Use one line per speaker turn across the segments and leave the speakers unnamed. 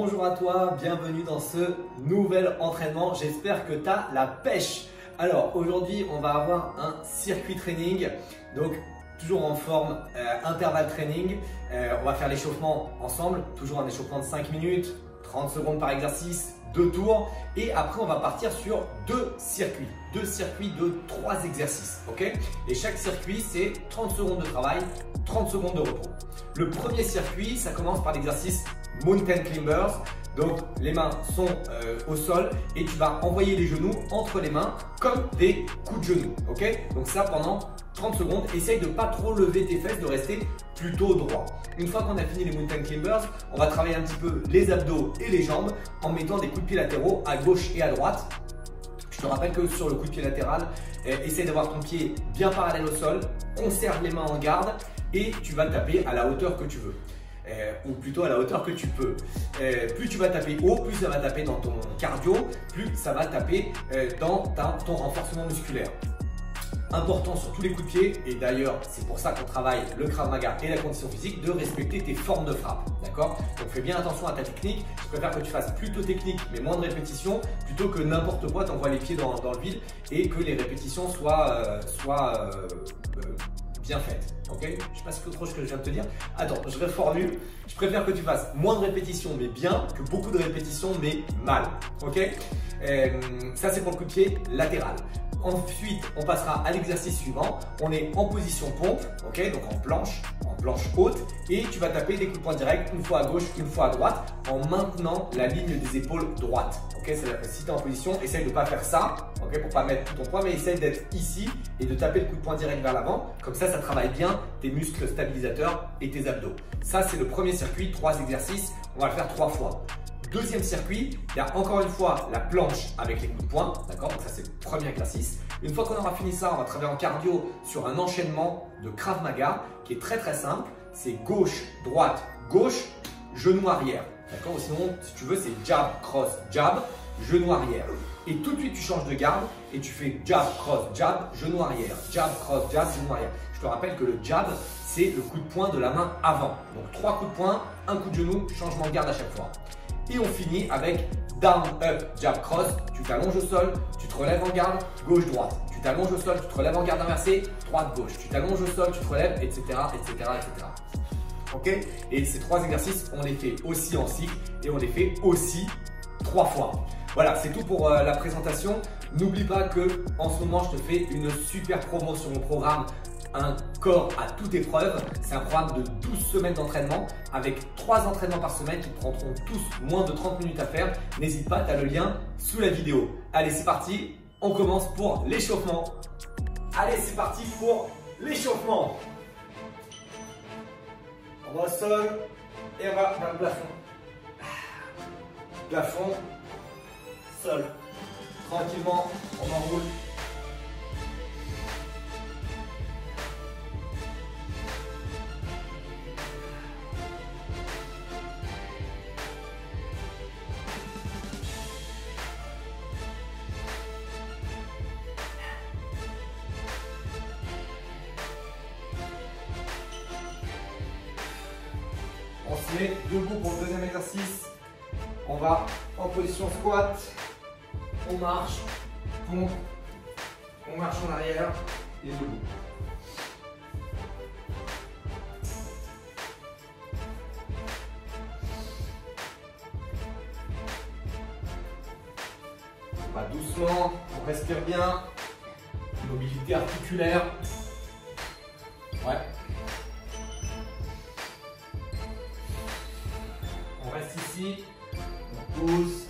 Bonjour à toi, bienvenue dans ce nouvel entraînement. J'espère que tu as la pêche. Alors aujourd'hui, on va avoir un circuit training, donc toujours en forme intervalle training. On va faire l'échauffement ensemble, toujours un échauffement de 5 minutes, 30 secondes par exercice, 2 tours. Et après, on va partir sur deux circuits de 3 exercices. Ok, et chaque circuit, c'est 30 secondes de travail, 30 secondes de repos. Le premier circuit, ça commence par l'exercice Mountain Climbers. Donc les mains sont au sol et tu vas envoyer les genoux entre les mains comme des coups de genoux. Ok, donc ça pendant 30 secondes. Essaye de ne pas trop lever tes fesses, de rester plutôt droit. Une fois qu'on a fini les Mountain Climbers, on va travailler un petit peu les abdos et les jambes en mettant des coups de pied latéraux à gauche et à droite. Je te rappelle que sur le coup de pied latéral, essaye d'avoir ton pied bien parallèle au sol, conserve les mains en garde et tu vas taper à la hauteur que tu veux. Ou plutôt à la hauteur que tu peux. Plus tu vas taper haut, plus ça va taper dans ton cardio, plus ça va taper dans ton renforcement musculaire. Important sur tous les coups de pied, et d'ailleurs c'est pour ça qu'on travaille le Krav Maga et la condition physique, de respecter tes formes de frappe. D'accord? Donc fais bien attention à ta technique. Je préfère que tu fasses plutôt technique mais moins de répétitions, plutôt que n'importe quoi, t'envoies les pieds dans le vide et que les répétitions soient bien faites. Ok, je sais pas si c'est trop ce que je viens de te dire. Attends, je reformule. Je préfère que tu fasses moins de répétitions mais bien, que beaucoup de répétitions mais mal. Ok, ça c'est pour le coup de pied latéral. Ensuite, on passera à l'exercice suivant. On est en position pompe, ok, donc en planche haute, et tu vas taper des coups de poing directs, une fois à gauche, une fois à droite, en maintenant la ligne des épaules droite. Ok, c'est-à-dire que si tu es en position, essaye de ne pas faire ça, ok, pour pas mettre tout ton poids, mais essaye d'être ici et de taper le coup de poing direct vers l'avant. Comme ça travaille bien tes muscles stabilisateurs et tes abdos. Ça, c'est le premier circuit, 3 exercices. On va le faire 3 fois. Deuxième circuit, il y a encore une fois la planche avec les coups de poing, d'accord? Donc ça c'est le premier exercice. Une fois qu'on aura fini ça, on va travailler en cardio sur un enchaînement de Krav Maga qui est très simple. C'est gauche, droite, gauche, genou arrière, d'accord? Ou sinon, si tu veux, c'est jab, cross, jab, genou arrière. Et tout de suite, tu changes de garde et tu fais jab, cross, jab, genou arrière, jab, cross, jab, genou arrière. Je te rappelle que le jab, c'est le coup de poing de la main avant. Donc 3 coups de poing, un coup de genou, changement de garde à chaque fois. Et on finit avec down, up, jab, cross. Tu t'allonges au sol, tu te relèves en garde, gauche, droite. Tu t'allonges au sol, tu te relèves en garde inversée, droite, gauche. Tu t'allonges au sol, tu te relèves, etc. Ok? Et ces 3 exercices, on les fait aussi en cycle et on les fait aussi 3 fois. Voilà, c'est tout pour la présentation. N'oublie pas que en ce moment, je te fais une super promo sur mon programme Un corps à toute épreuve. C'est un programme de 12 semaines d'entraînement avec 3 entraînements par semaine qui te prendront tous moins de 30 minutes à faire. N'hésite pas, tu as le lien sous la vidéo. Allez, c'est parti, on commence pour l'échauffement. Allez, c'est parti pour l'échauffement. On va au sol et on va vers le plafond. Plafond, sol. Tranquillement, on enroule. On se met debout pour le deuxième exercice. On va en position squat. On marche, pompe, on marche en arrière et debout. On va doucement, on respire bien. Mobilité articulaire. Ouais. On reste ici, on pousse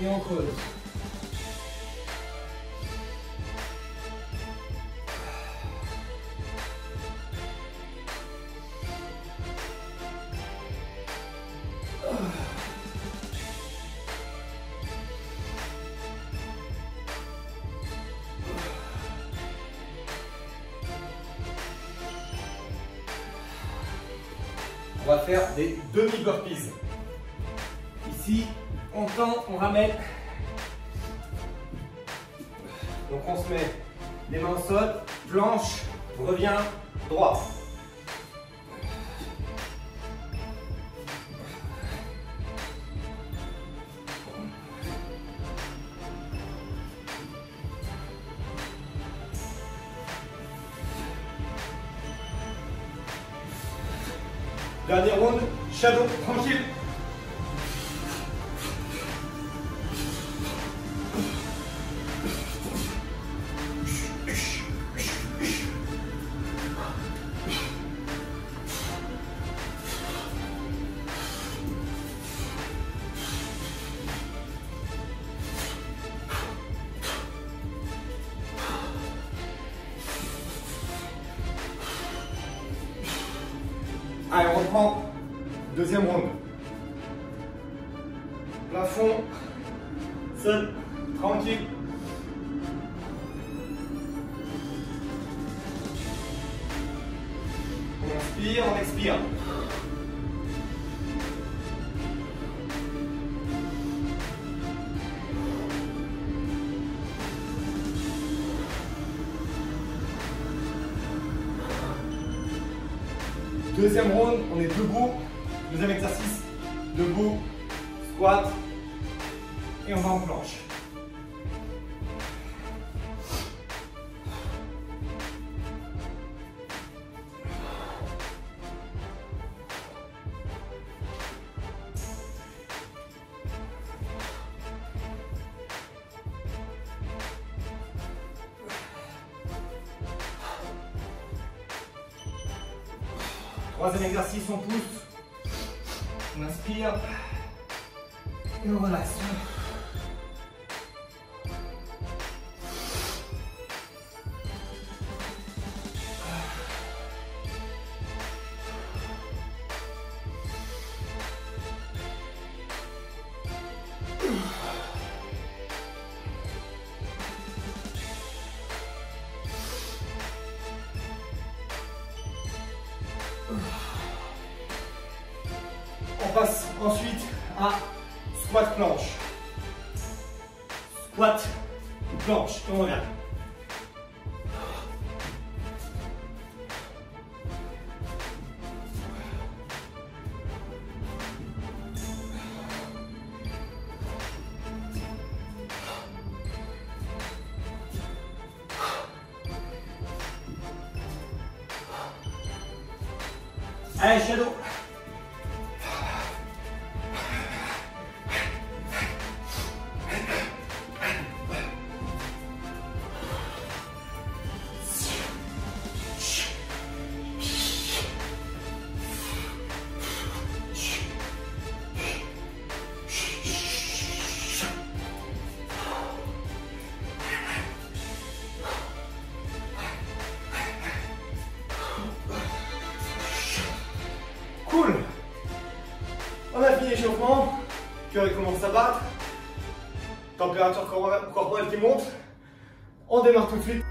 et on creuse. On va faire des demi-burpees. Ici, on tend, on ramène. Donc on se met les mains au sol, planche, revient, droit. Dernier round, shadow, tranquille. Allez, on reprend. Deuxième round. Plafond. Seul. Tranquille. On inspire, on expire. Deuxième round, on est debout. Deuxième exercice, debout, squat. Et on va en planche. Troisième exercice, on pousse, on inspire et on relaxe. On passe ensuite à squat planche. Squat planche, on revient. Allez, shadow. Cool. On a fini l'échauffement, cœur commence à battre, température corporelle qui monte, on démarre tout de suite.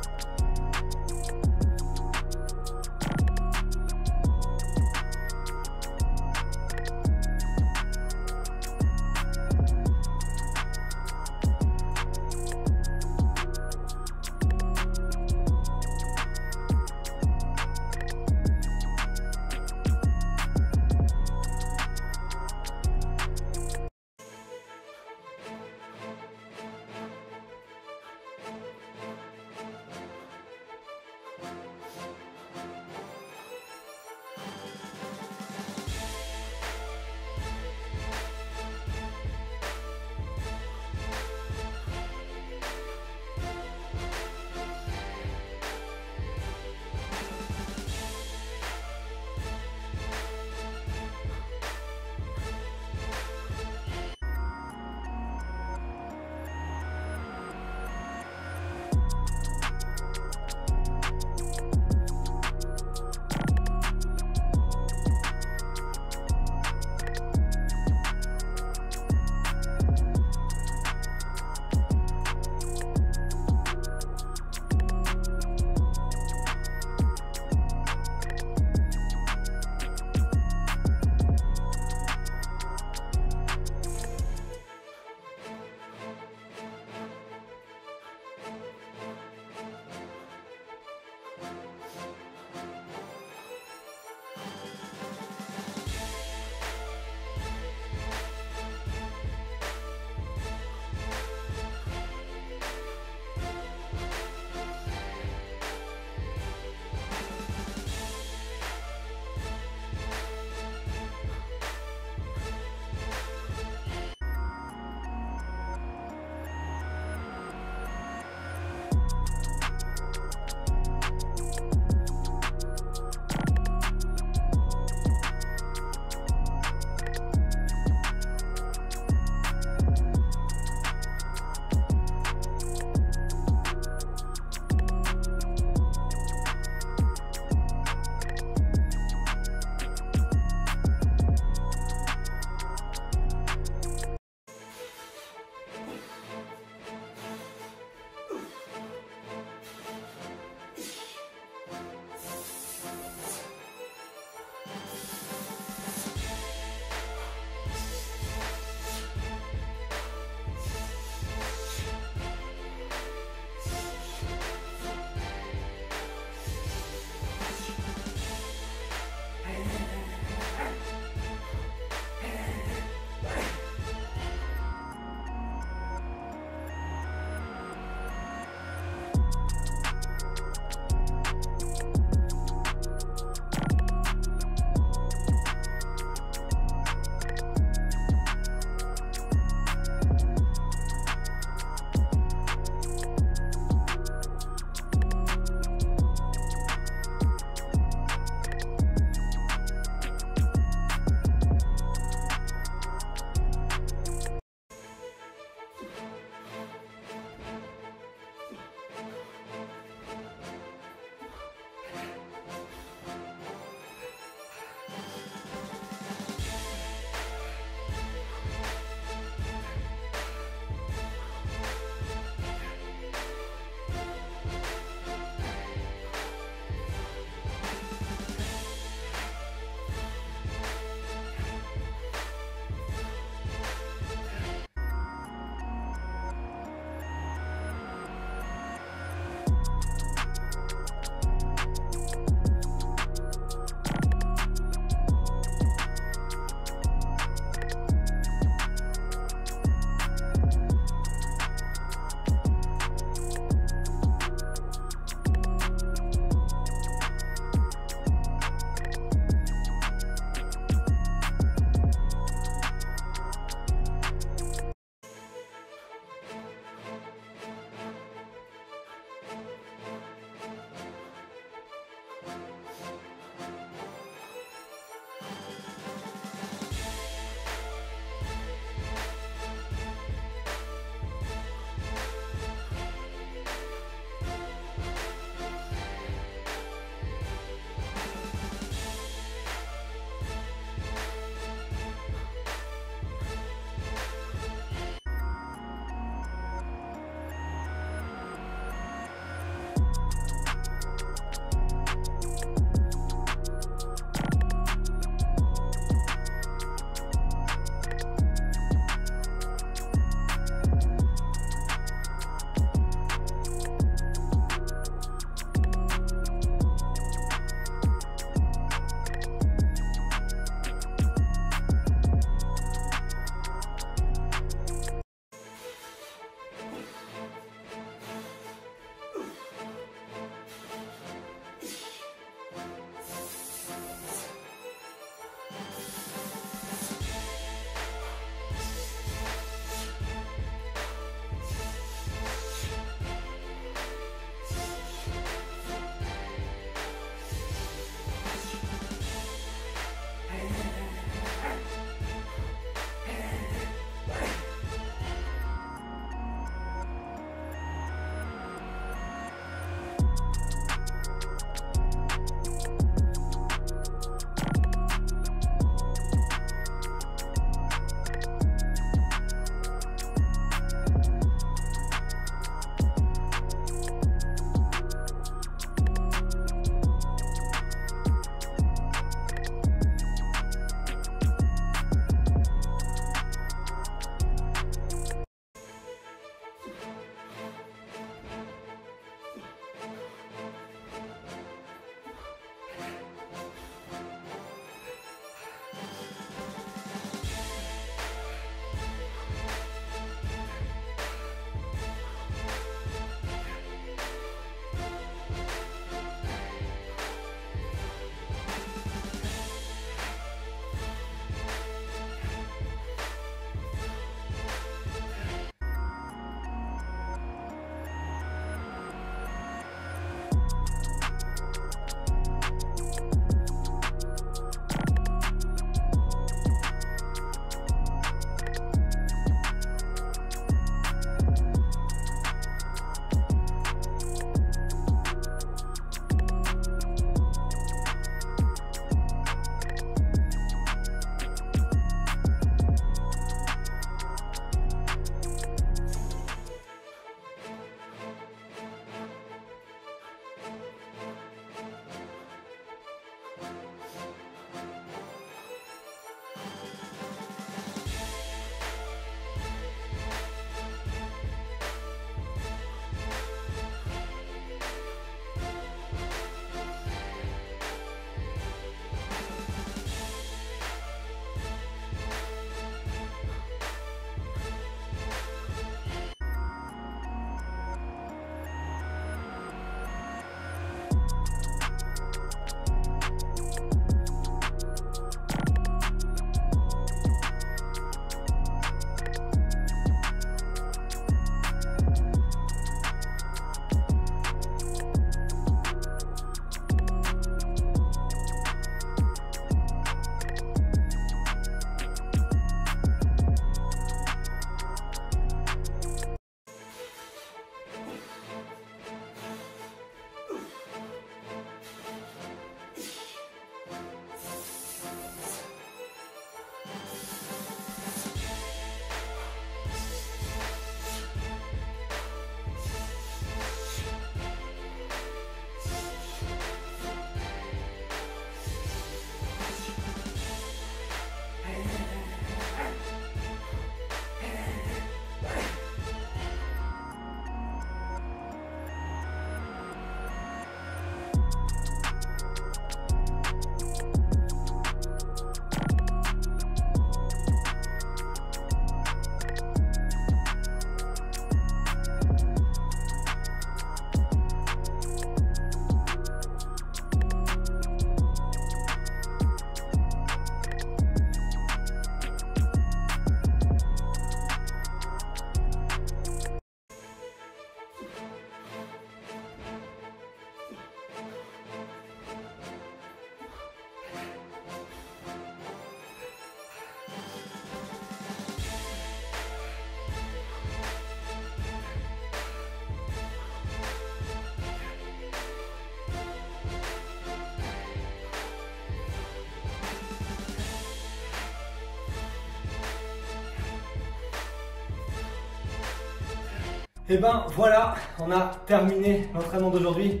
Et ben voilà, on a terminé l'entraînement d'aujourd'hui.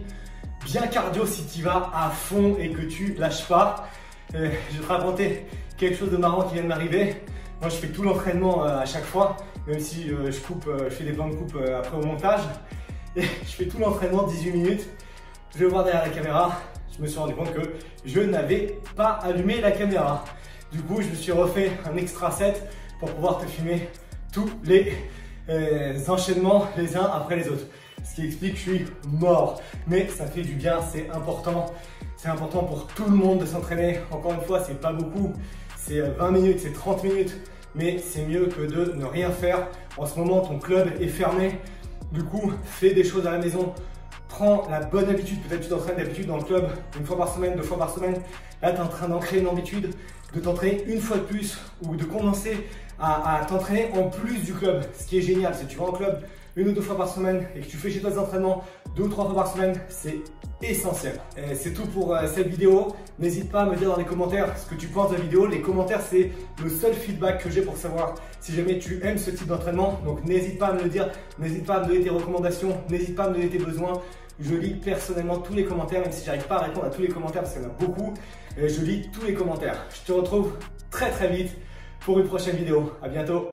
Bien cardio si tu vas à fond et que tu lâches pas. Je vais te raconter quelque chose de marrant qui vient de m'arriver. Moi je fais tout l'entraînement à chaque fois, même si je fais des plans de coupe après au montage. Et je fais tout l'entraînement 18 minutes. Je vais voir derrière la caméra, je me suis rendu compte que je n'avais pas allumé la caméra. Du coup je me suis refait un extra set pour pouvoir te filmer tous les enchaînements les uns après les autres. Ce qui explique que je suis mort. Mais ça fait du bien, c'est important. C'est important pour tout le monde de s'entraîner. Encore une fois, c'est pas beaucoup. C'est 20 minutes, c'est 30 minutes. Mais c'est mieux que de ne rien faire. En ce moment, ton club est fermé. Du coup, fais des choses à la maison. Prends la bonne habitude. Peut-être que tu t'entraînes d'habitude dans le club une fois par semaine, 2 fois par semaine. Là, tu es en train d'ancrer une habitude de t'entraîner une fois de plus ou de commencer à t'entraîner en plus du club. Ce qui est génial, c'est que tu vas en club 1 ou 2 fois par semaine et que tu fais chez toi des entraînements 2 ou 3 fois par semaine, c'est essentiel. C'est tout pour cette vidéo. N'hésite pas à me dire dans les commentaires ce que tu penses de la vidéo. Les commentaires, c'est le seul feedback que j'ai pour savoir si jamais tu aimes ce type d'entraînement. Donc n'hésite pas à me le dire, n'hésite pas à me donner tes recommandations, n'hésite pas à me donner tes besoins. Je lis personnellement tous les commentaires, même si j'arrive pas à répondre à tous les commentaires parce qu'il y en a beaucoup. Je lis tous les commentaires. Je te retrouve très vite pour une prochaine vidéo. À bientôt.